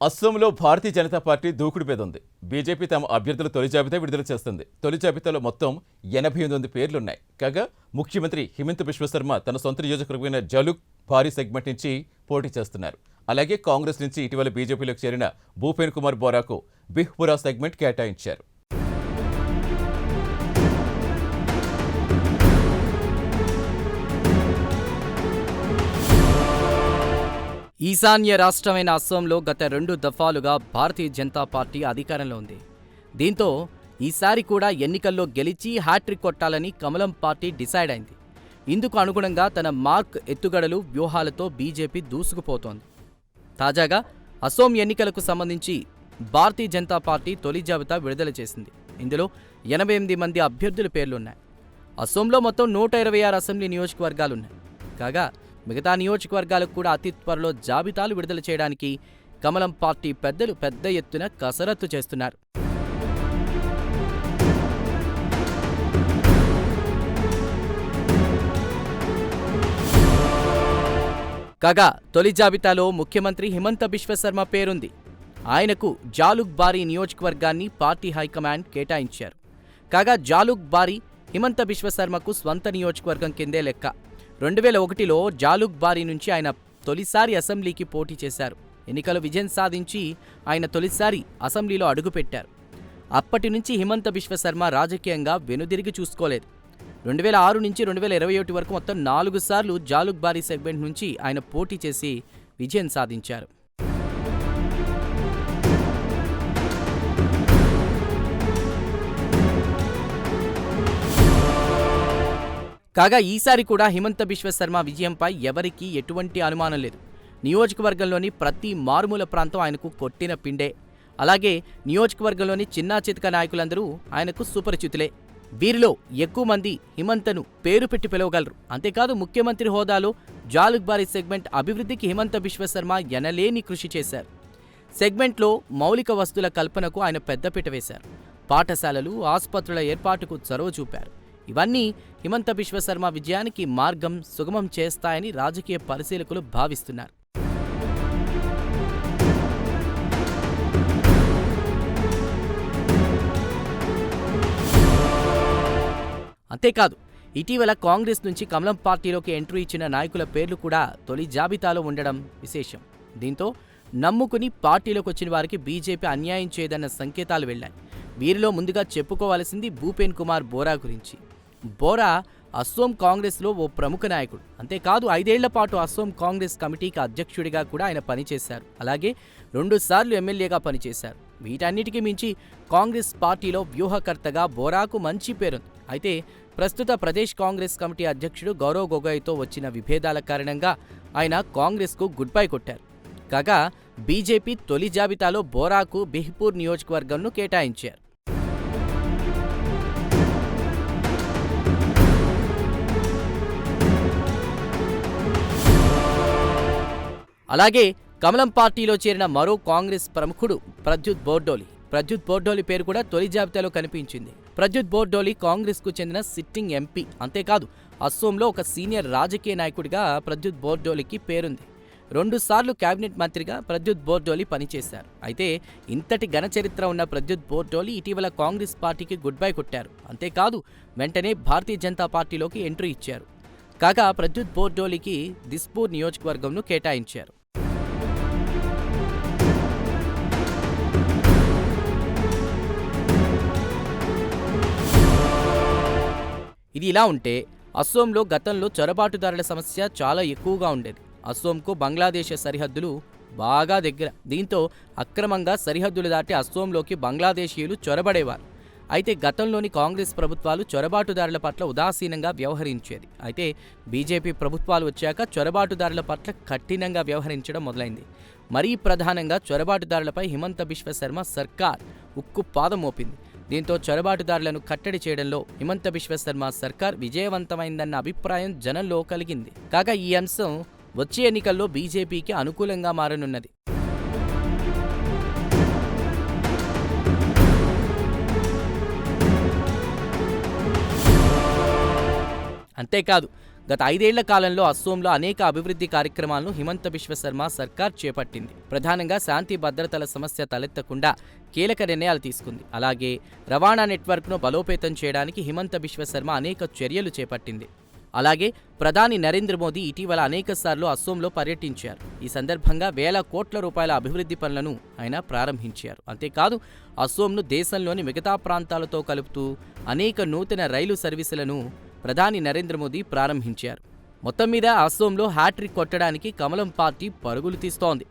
అస్సాంలో భారతీయ జనతా పార్టీ దూకుడు మీద ఉంది. బీజేపీ తమ అభ్యర్థుల తొలి జాబితా విడుదల చేస్తుంది. తొలి జాబితాలో మొత్తం 88 పేర్లున్నాయి. కాగా ముఖ్యమంత్రి హిమంత బిశ్వ శర్మ తన సొంత నియోజకవర్గమైన జలుక్ భారీ సెగ్మెంట్ నుంచి పోటీ చేస్తున్నారు. అలాగే కాంగ్రెస్ నుంచి ఇటీవల బీజేపీలోకి చేరిన భూపేన్ కుమార్ బోరాకు బిహ్పురా సెగ్మెంట్ కేటాయించారు. ఈశాన్య రాష్ట్రమైన అస్సాంలో గత 2 దఫాలుగా భారతీయ జనతా పార్టీ అధికారంలో ఉంది. దీంతో ఈసారి కూడా ఎన్నికల్లో గెలిచి హ్యాట్రిక్ కొట్టాలని కమలం పార్టీ డిసైడ్ అయింది. ఇందుకు అనుగుణంగా తన మార్క్ ఎత్తుగడలు వ్యూహాలతో బీజేపీ దూసుకుపోతోంది. తాజాగా అస్సాం ఎన్నికలకు సంబంధించి భారతీయ జనతా పార్టీ తొలి జాబితా విడుదల చేసింది. ఇందులో 88 మంది అభ్యర్థుల పేర్లున్నాయి. అస్సాంలో మొత్తం 126 అసెంబ్లీ నియోజకవర్గాలున్నాయి. కాగా మిగతా నియోజకవర్గాలకు కూడా అతి త్వరలో జాబితాలు విడుదల చేయడానికి కమలం పార్టీ పెద్దలు పెద్ద ఎత్తున కసరత్తు చేస్తున్నారు. కాగా తొలి జాబితాలో ముఖ్యమంత్రి హిమంత బిశ్వ శర్మ పేరుంది. ఆయనకు జాలుక్ బారీ నియోజకవర్గాన్ని పార్టీ హైకమాండ్ కేటాయించారు. కాగా జాలుక్ బారీ హిమంత బిశ్వ శర్మకు స్వంత నియోజకవర్గం కిందే లెక్క. 2001లో జాలుక్ బారీ నుంచి ఆయన తొలిసారి అసెంబ్లీకి పోటీ చేశారు. ఎన్నికల విజయం సాధించి ఆయన తొలిసారి అసెంబ్లీలో అడుగుపెట్టారు. అప్పటి నుంచి హిమంత బిశ్వ శర్మ రాజకీయంగా వెనుదిరిగి చూసుకోలేదు. 2006 నుంచి 2021 వరకు మొత్తం 4 సార్లు జాలుక్ బారీ సెగ్మెంట్ నుంచి ఆయన పోటీ చేసి విజయం సాధించారు. కాగా ఈసారి కూడా హిమంత బిశ్వ శర్మ విజయంపై ఎవరికీ ఎటువంటి అనుమానం లేదు. నియోజకవర్గంలోని ప్రతి మారుమూల ప్రాంతం ఆయనకు కొట్టిన పిండే. అలాగే నియోజకవర్గంలోని చిన్నా చితక నాయకులందరూ ఆయనకు సుపరిచితులే. వీరిలో ఎక్కువ మంది హిమంతను పేరు పెట్టి పిలవగలరు. అంతేకాదు ముఖ్యమంత్రి హోదాలో జాలుక్ బారీ సెగ్మెంట్ అభివృద్ధికి హిమంత బిశ్వ శర్మ ఎనలేని కృషి చేశారు. సెగ్మెంట్లో మౌలిక వస్తువుల కల్పనకు ఆయన పెద్దపీట వేశారు. పాఠశాలలు, ఆసుపత్రుల ఏర్పాటుకు చొరవ చూపారు. ఇవన్నీ హిమంత బిశ్వ శర్మ విజయానికి మార్గం సుగమం చేస్తాయని రాజకీయ పరిశీలకులు భావిస్తున్నారు. అంతేకాదు ఇటీవల కాంగ్రెస్ నుంచి కమలం పార్టీలోకి ఎంట్రీ ఇచ్చిన నాయకుల పేర్లు కూడా తొలి జాబితాలో ఉండడం విశేషం. దీంతో నమ్ముకుని పార్టీలోకి వచ్చిన వారికి బీజేపీ అన్యాయం చేయదన్న సంకేతాలు వెళ్లాయి. వీరిలో ముందుగా చెప్పుకోవాల్సింది భూపేన్ కుమార్ బోరా గురించి. బోరా అస్సాం కాంగ్రెస్లో ఓ ప్రముఖ నాయకుడు. అంతేకాదు 5 ఏళ్ల పాటు అస్సాం కాంగ్రెస్ కమిటీకి అధ్యక్షుడిగా కూడా ఆయన పనిచేశారు. అలాగే 2 సార్లు ఎమ్మెల్యేగా పనిచేశారు. వీటన్నిటికీ మించి కాంగ్రెస్ పార్టీలో వ్యూహకర్తగా బోరాకు మంచి పేరుంది. అయితే ప్రస్తుత ప్రదేశ్ కాంగ్రెస్ కమిటీ అధ్యక్షుడు గౌరవ్ గొగోయ్తో వచ్చిన విభేదాల కారణంగా ఆయన కాంగ్రెస్కు గుడ్ బై కొట్టారు. కాగా బీజేపీ తొలి జాబితాలో బోరాకు బిహ్పూర్ నియోజకవర్గంను కేటాయించారు. అలాగే కమలం పార్టీలో చేరిన మరో కాంగ్రెస్ ప్రముఖుడు ప్రద్యుత్ బోర్డోలి. ప్రద్యుత్ బోర్డోలి పేరు కూడా తొలి జాబితాలో కనిపించింది. ప్రద్యుత్ బోర్డోలి కాంగ్రెస్కు చెందిన సిట్టింగ్ ఎంపీ. అంతేకాదు అస్సాంలో ఒక సీనియర్ రాజకీయ నాయకుడిగా ప్రద్యుత్ బోర్డోలికి పేరుంది. 2 సార్లు కేబినెట్ మంత్రిగా ప్రద్యుత్ బోర్డోలి పనిచేశారు. అయితే ఇంతటి ఘన చరిత్ర ఉన్న ప్రద్యుత్ బోర్డోలి ఇటీవల కాంగ్రెస్ పార్టీకి గుడ్ బై కొట్టారు. అంతేకాదు వెంటనే భారతీయ జనతా పార్టీలోకి ఎంట్రీ ఇచ్చారు. కాగా ప్రద్యుత్ బోర్డోలికి దిస్పూర్ నియోజకవర్గంను కేటాయించారు. ఇది ఇలా ఉంటే అస్సాంలో గతంలో చొరబాటుదారుల సమస్య చాలా ఎక్కువగా ఉండేది. అస్సాంకు బంగ్లాదేశ్ సరిహద్దులు బాగా దగ్గర. దీంతో అక్రమంగా సరిహద్దులు దాటి అస్సాంలోకి బంగ్లాదేశీయులు చొరబడేవారు. అయితే గతంలోని కాంగ్రెస్ ప్రభుత్వాలు చొరబాటుదారుల పట్ల ఉదాసీనంగా వ్యవహరించేది. అయితే బీజేపీ ప్రభుత్వాలు వచ్చాక చొరబాటుదారుల పట్ల కఠినంగా వ్యవహరించడం మొదలైంది. మరీ ప్రధానంగా చొరబాటుదారులపై హిమంత బిశ్వ శర్మ సర్కార్ ఉక్కు పాదం మోపింది. దీంతో చొరబాటుదారులను కట్టడి చేయడంలో హిమంత బిశ్వ శర్మ సర్కార్ విజయవంతమైందన్న అభిప్రాయం జనంలో కలిగింది. కాగా ఈ అంశం వచ్చే ఎన్నికల్లో బీజేపీకి అనుకూలంగా మారనున్నది. అంతేకాదు గత 5 ఏళ్ల కాలంలో అస్సోంలో అనేక అభివృద్ధి కార్యక్రమాలను హిమంత బిశ్వ శర్మ సర్కార్ చేపట్టింది. ప్రధానంగా శాంతి భద్రతల సమస్య తలెత్తకుండా కీలక నిర్ణయాలు తీసుకుంది. అలాగే రవాణా నెట్వర్క్ను బలోపేతం చేయడానికి హిమంత బిశ్వ శర్మ అనేక చర్యలు చేపట్టింది. అలాగే ప్రధాని నరేంద్ర మోదీ ఇటీవల అనేకసార్లు అస్సోంలో పర్యటించారు. ఈ సందర్భంగా వేల కోట్ల రూపాయల అభివృద్ధి పనులను ఆయన ప్రారంభించారు. అంతేకాదు అస్సోంను దేశంలోని మిగతా ప్రాంతాలతో కలుపుతూ అనేక నూతన రైలు సర్వీసులను ప్రధాని నరేంద్ర మోదీ ప్రారంభించారు. మొత్తం మీద అస్సోంలో హ్యాట్రిక్ కొట్టడానికి కమలం పార్టీ పరుగులు తీస్తోంది.